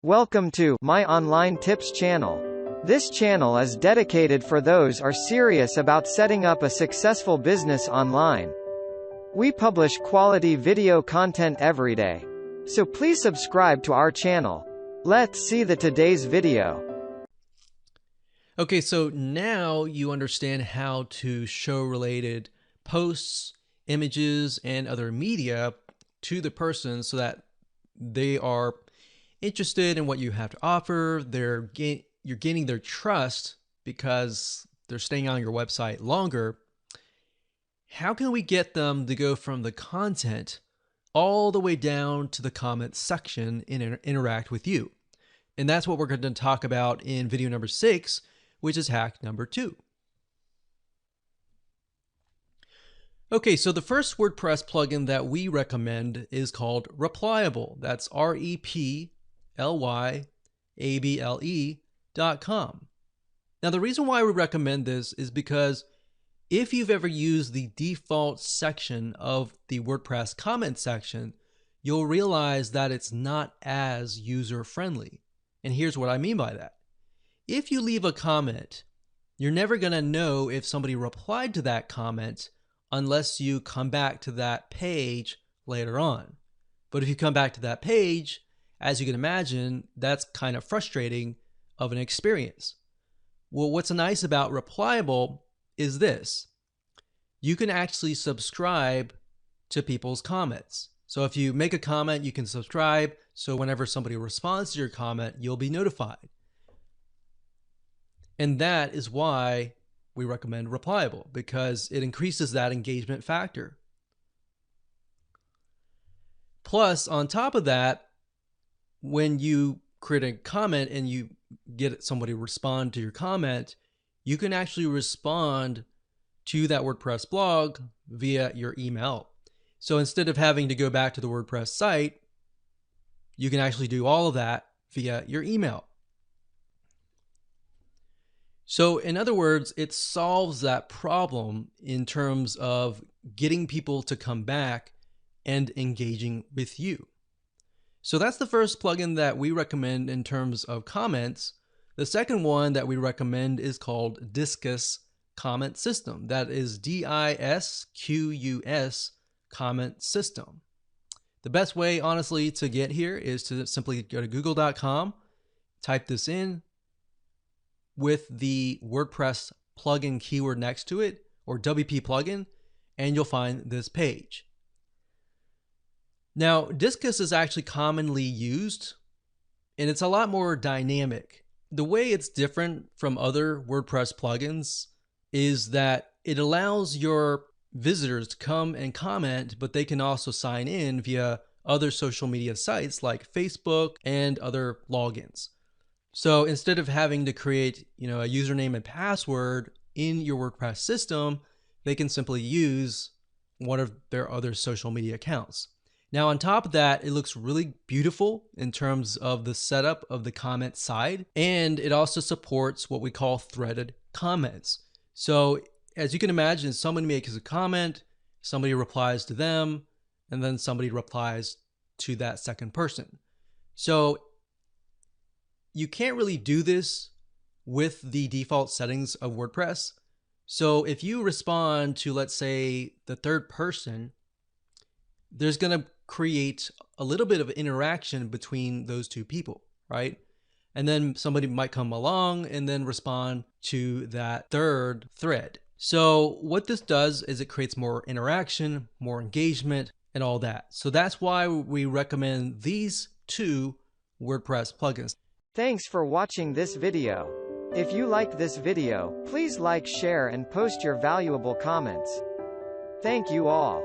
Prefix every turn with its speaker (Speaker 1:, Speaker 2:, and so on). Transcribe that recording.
Speaker 1: Welcome to My Online Tips channel. This channel is dedicated for those are serious about setting up a successful business online. We publish quality video content every day. So please subscribe to our channel. Let's see today's video.
Speaker 2: Okay, so now you understand how to show related posts, images, and other media to the person so that they are interested in what you have to offer. You're gaining their trust because they're staying on your website longer. How can we get them to go from the content all the way down to the comment section and interact with you? And that's what we're going to talk about in video number 6, which is hack number 2. Okay, so the first WordPress plugin that we recommend is called Replyable. That's REPLYABLE.com. Now, the reason why we recommend this is because if you've ever used the default section of the WordPress comment section, you'll realize that it's not as user-friendly. And here's what I mean by that. If you leave a comment, you're never going to know if somebody replied to that comment unless you come back to that page later on. But if you come back to that page, as you can imagine, that's kind of frustrating of an experience. Well, what's nice about Replyable is this. You can actually subscribe to people's comments. So if you make a comment, you can subscribe. So whenever somebody responds to your comment, you'll be notified. And that is why we recommend Replyable, because it increases that engagement factor. Plus, on top of that, when you create a comment and you get somebody to respond to your comment, you can actually respond to that WordPress blog via your email. So instead of having to go back to the WordPress site, you can actually do all of that via your email. So in other words, it solves that problem in terms of getting people to come back and engaging with you. So that's the first plugin that we recommend in terms of comments. The second one that we recommend is called Disqus Comment System. That is DISQUS Comment System. The best way, honestly, to get here is to simply go to google.com, type this in with the WordPress plugin keyword next to it, or WP plugin, and you'll find this page. Now, Disqus is actually commonly used, and it's a lot more dynamic. The way it's different from other WordPress plugins is that it allows your visitors to come and comment, but they can also sign in via other social media sites like Facebook and other logins. So instead of having to create, a username and password in your WordPress system, they can simply use one of their other social media accounts. Now, on top of that, it looks really beautiful in terms of the setup of the comment side, and it also supports what we call threaded comments. So as you can imagine, somebody makes a comment, somebody replies to them, and then somebody replies to that second person. So you can't really do this with the default settings of WordPress. So if you respond to, let's say, the third person, there's going to create a little bit of interaction between those two people, right? And then somebody might come along and then respond to that third thread. So what this does is it creates more interaction, more engagement, and all that. So that's why we recommend these two WordPress plugins.
Speaker 1: Thanks for watching this video. If you liked this video, please like, share, and post your valuable comments. Thank you all.